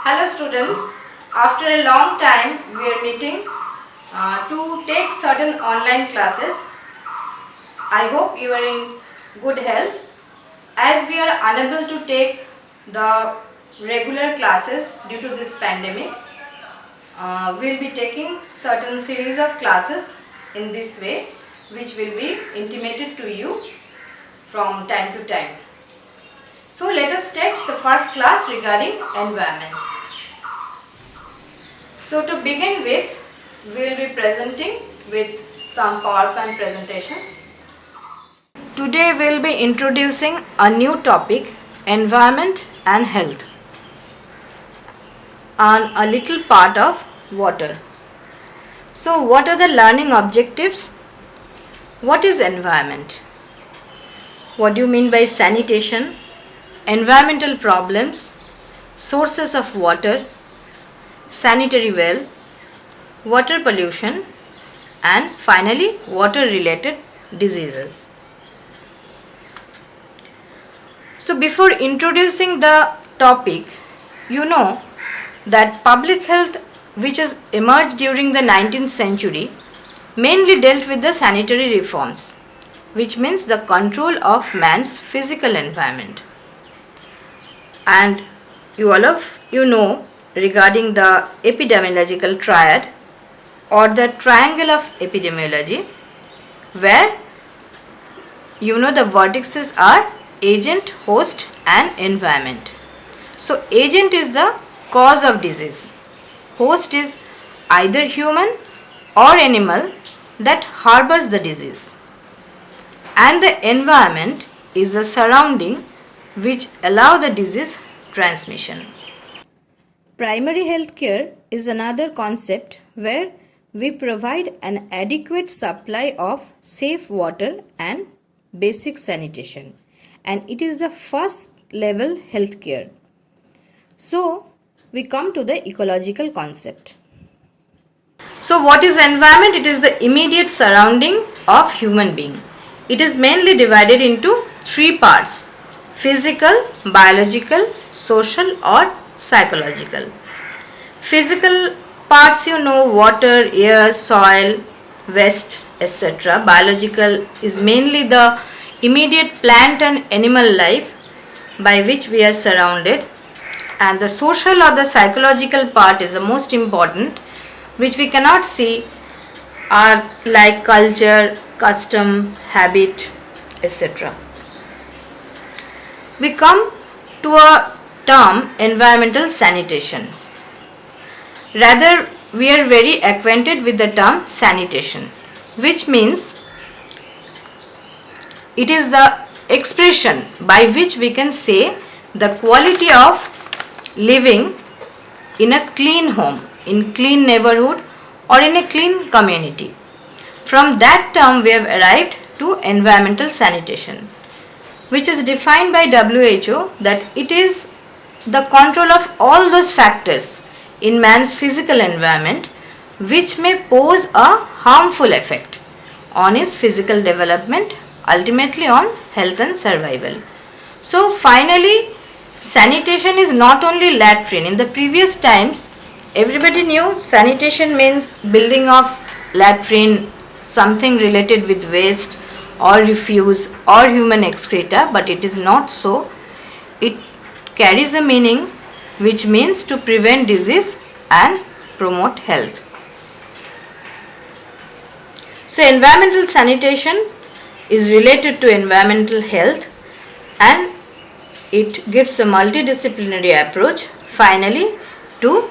Hello students, after a long time we are meeting to take certain online classes. I hope you are in good health. As we are unable to take the regular classes due to this pandemic, we will be taking certain series of classes in this way, which will be intimated to you from time to time. So let us take the first class regarding environment. So to begin with, we will be presenting with some PowerPoint presentations. Today we will be introducing a new topic, environment and health, on a little part of water. So what are the learning objectives? What is environment? What do you mean by sanitation, environmental problems, sources of water, sanitary well, water pollution, and finally water related diseases. So before introducing the topic, you know that public health, which has emerged during the 19th century, mainly dealt with the sanitary reforms, which means the control of man's physical environment. And all of you know regarding the epidemiological triad or the triangle of epidemiology, where the vertices are agent, host and environment. So agent is the cause of disease, host is either human or animal that harbors the disease, and the environment is the surrounding which allow the disease transmission. Primary health care is another concept where we provide an adequate supply of safe water and basic sanitation, and it is the first level health care. So we come to the ecological concept. So what is environment? It is the immediate surrounding of human being. It is mainly divided into three parts: physical, biological, social or psychological. Physical parts water, air, soil, waste, etc. Biological is mainly the immediate plant and animal life by which we are surrounded, and the social or the psychological part is the most important, which we cannot see, are like culture, custom, habit, etc. We come to a term, environmental sanitation. Rather, we are very acquainted with the term sanitation, which means it is the expression by which we can say the quality of living in a clean home, in clean neighborhood or in a clean community. From that term we have arrived to environmental sanitation, which is defined by WHO that it is the control of all those factors in man's physical environment which may pose a harmful effect on his physical development, ultimately on health and survival. So finally, sanitation is not only latrine. In the previous times, everybody knew sanitation means building of latrine, something related with waste or refuse or human excreta, but it is not so. It carries a meaning which means to prevent disease and promote health. So environmental sanitation is related to environmental health, and it gives a multidisciplinary approach finally to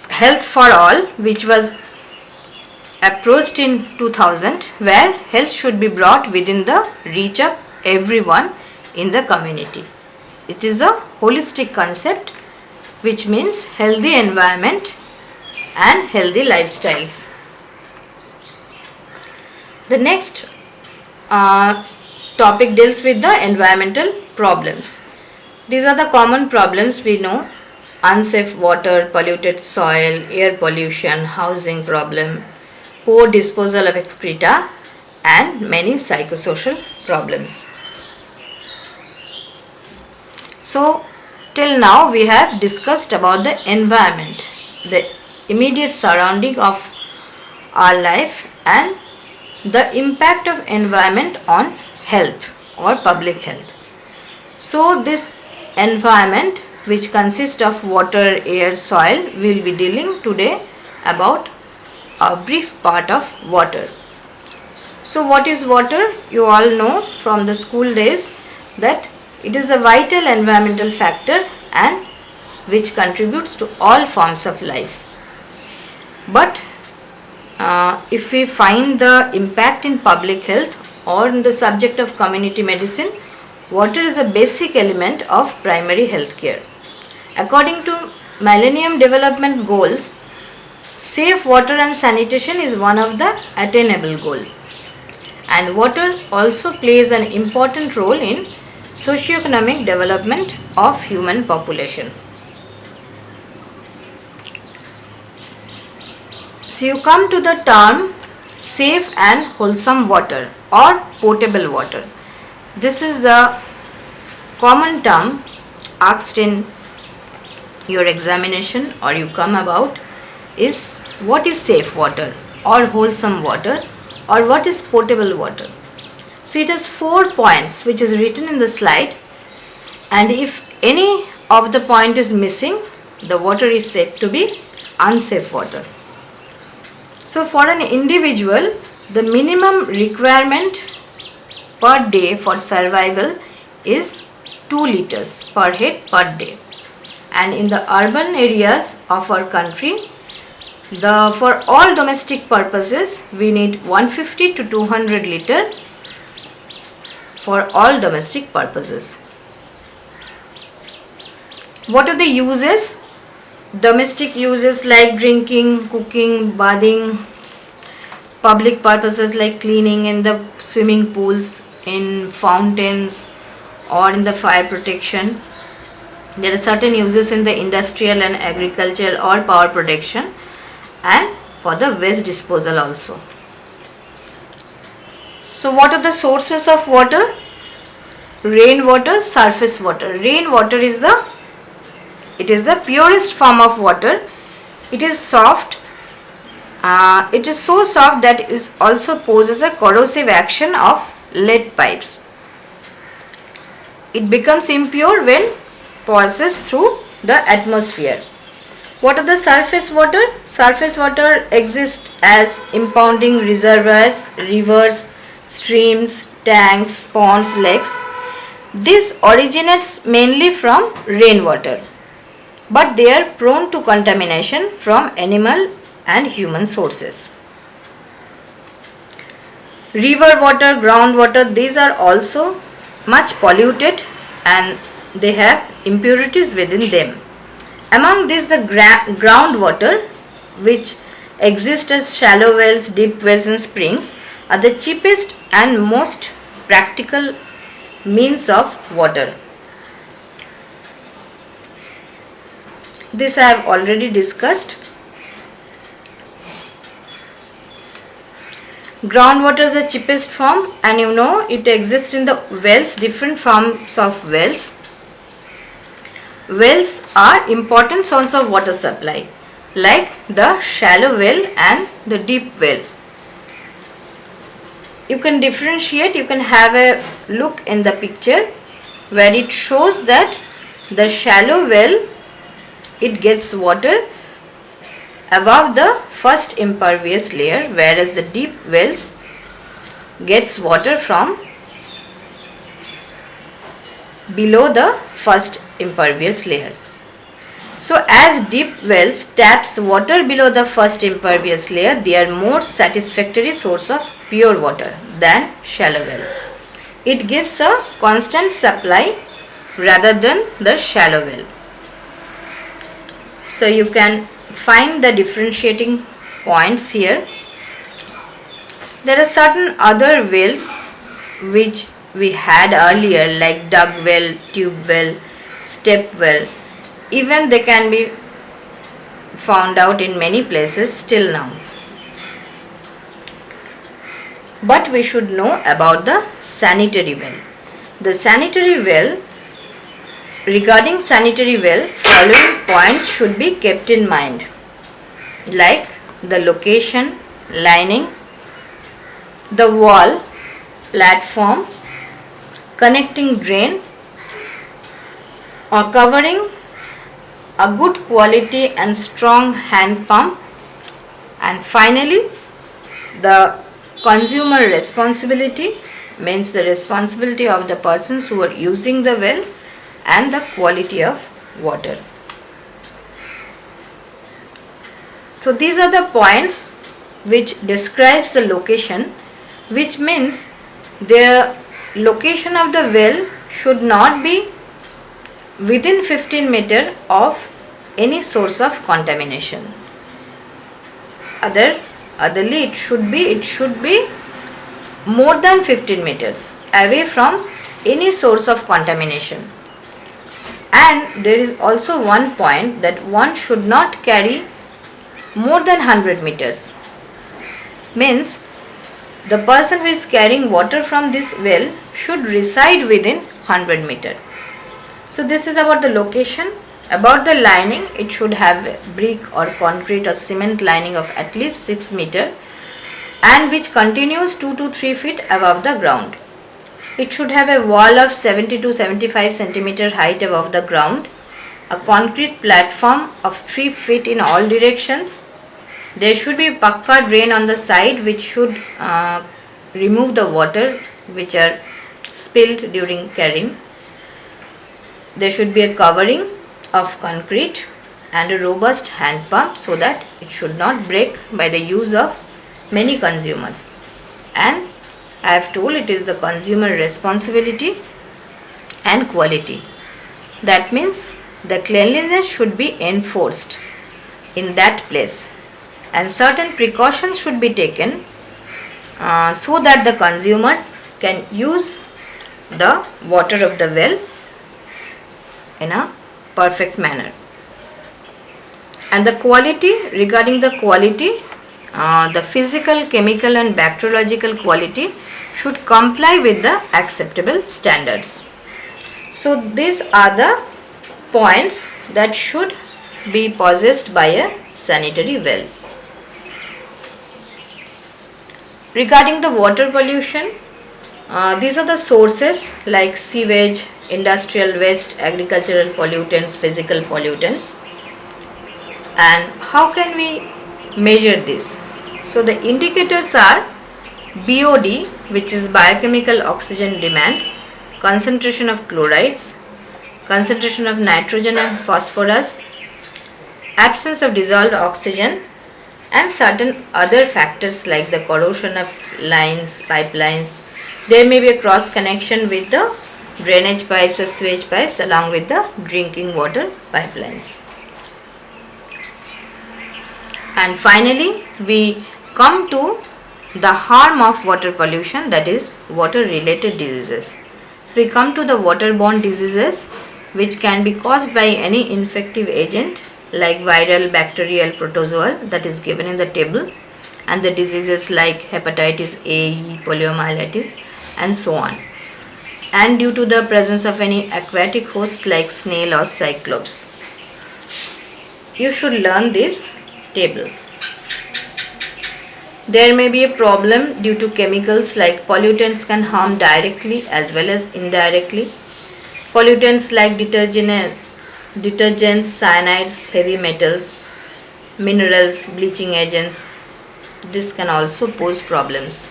health for all, which was approached in 2000, where health should be brought within the reach of everyone in the community. It is a holistic concept which means healthy environment and healthy lifestyles. The next topic deals with the environmental problems. These are the common problems we know: unsafe water, polluted soil, air pollution, housing problem, poor disposal of excreta, and many psychosocial problems. So till now we have discussed about the environment, the immediate surrounding of our life and the impact of environment on health or public health. So this environment, which consists of water, air, soil, we will be dealing today about a brief part of water. So what is water? You all know from the school days that it is a vital environmental factor and which contributes to all forms of life. But if we find the impact in public health or in the subject of community medicine, water is a basic element of primary health care. According to Millennium Development Goals, safe water and sanitation is one of the attainable goals. And water also plays an important role in socio-economic development of human population. So you come to the term safe and wholesome water or potable water. This is the common term asked in your examination or you come about is what is safe water or wholesome water or what is potable water. So it has 4 points which is written in the slide, and if any of the point is missing, the water is said to be unsafe water. So for an individual, the minimum requirement per day for survival is 2 liters per head per day, and in the urban areas of our country, for all domestic purposes we need 150 to 200 liter for all domestic purposes. What are the uses? Domestic uses like drinking, cooking, bathing, public purposes like cleaning in the swimming pools, in fountains or in the fire protection. There are certain uses in the industrial and agriculture or power protection and for the waste disposal also. So what are the sources of water? Rainwater, surface water. Rainwater is the purest form of water. It is soft. It is so soft that it also poses a corrosive action of lead pipes. It becomes impure when passes through the atmosphere. What are the surface water? Surface water exists as impounding reservoirs, rivers, streams, tanks, ponds, lakes. This originates mainly from rainwater, but they are prone to contamination from animal and human sources. River water, groundwater, these are also much polluted and they have impurities within them. Among these, the groundwater, which exist as shallow wells, deep wells and springs, are the cheapest and most practical means of water. This I have already discussed. Groundwater is the cheapest form, and you know it exists in the wells, different forms of wells. Wells are important sources of water supply, like the shallow well and the deep well. You can differentiate, you can have a look in the picture where it shows that the shallow well, it gets water above the first impervious layer, whereas the deep wells gets water from below the first impervious layer. So as deep wells taps water below the first impervious layer, they are more satisfactory source of pure water than shallow well. It gives a constant supply rather than the shallow well. So you can find the differentiating points here. There are certain other wells which we had earlier, like dug well, tube well, step well. Even they can be found out in many places still now. But we should know about the sanitary well. The sanitary well regarding sanitary well, following points should be kept in mind, like the location, lining, the wall, platform, connecting drain or covering, a good quality and strong hand pump, and finally the consumer responsibility, means the responsibility of the persons who are using the well, and the quality of water. So these are the points which describes the location, which means the location of the well should not be within 15 meter of any source of contamination. Otherly it should be more than 15 meters away from any source of contamination. And there is also one point that one should not carry more than 100 meters. Means the person who is carrying water from this well should reside within 100 meter. So this is about the location. About the lining, it should have brick or concrete or cement lining of at least 6 meter and which continues 2 to 3 feet above the ground. It should have a wall of 70 to 75 centimeter height above the ground, a concrete platform of 3 feet in all directions. There should be pakka drain on the side which should remove the water which are spilled during carrying. There should be a covering of concrete and a robust hand pump so that it should not break by the use of many consumers. And I have told it is the consumer responsibility and quality. That means the cleanliness should be enforced in that place and certain precautions should be taken so that the consumers can use the water of the well in a perfect manner. And the quality, regarding the quality, the physical, chemical and bacteriological quality should comply with the acceptable standards. So these are the points that should be possessed by a sanitary well. Regarding the water pollution, these are the sources like sewage, industrial waste, agricultural pollutants, physical pollutants. And how can we measure this? So the indicators are BOD, which is biochemical oxygen demand, concentration of chlorides, concentration of nitrogen and phosphorus, absence of dissolved oxygen, and certain other factors like the corrosion of lines, pipelines. There may be a cross connection with the drainage pipes or sewage pipes along with the drinking water pipelines. And finally, we come to the harm of water pollution, that is water related diseases. So we come to the waterborne diseases which can be caused by any infective agent like viral, bacterial, protozoal that is given in the table, and the diseases like hepatitis A, E, poliomyelitis and so on, and due to the presence of any aquatic host like snail or cyclops. You should learn this table. There may be a problem due to chemicals like pollutants can harm directly as well as indirectly. Pollutants like detergents, cyanides, heavy metals, minerals, bleaching agents, this can also pose problems.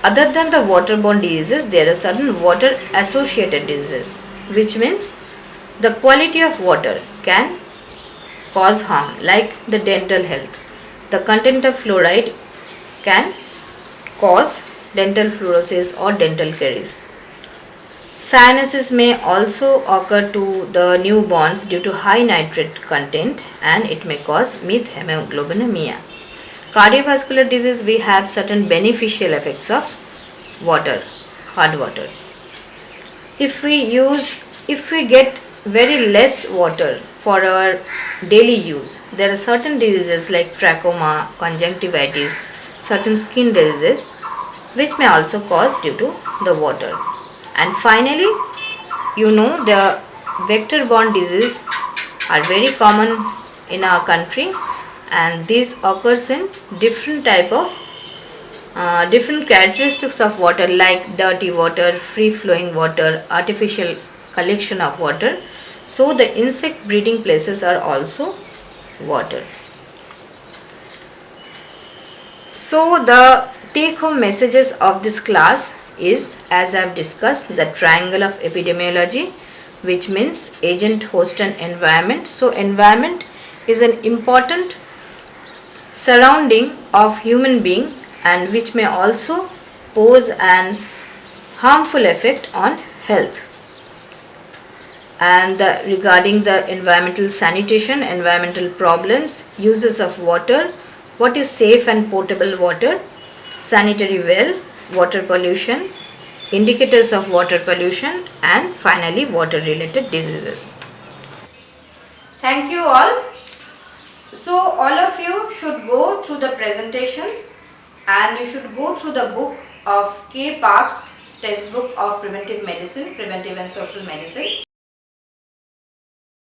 Other than the waterborne diseases, there are certain water associated diseases, which means the quality of water can cause harm, like the dental health. The content of fluoride can cause dental fluorosis or dental caries. Cyanosis may also occur to the newborns due to high nitrate content, and it may cause methemoglobinemia. Cardiovascular disease, we have certain beneficial effects of water, hard water. If we get very less water for our daily use, there are certain diseases like trachoma, conjunctivitis, certain skin diseases which may also cause due to the water. And finally, you know, the vector borne disease are very common in our country, and these occurs in different type of different characteristics of water, like dirty water, free flowing water, artificial collection of water. So the insect breeding places are also water. So the take home messages of this class is, as I have discussed, the triangle of epidemiology, which means agent, host and environment. So environment is an important surrounding of human being, and which may also pose an harmful effect on health. And regarding the environmental sanitation, environmental problems, uses of water, what is safe and potable water, sanitary well, water pollution, indicators of water pollution, and finally water related diseases. Thank you all. So all of you should go through the presentation, and you should go through the book of K. Park's textbook of preventive medicine, preventive and social medicine.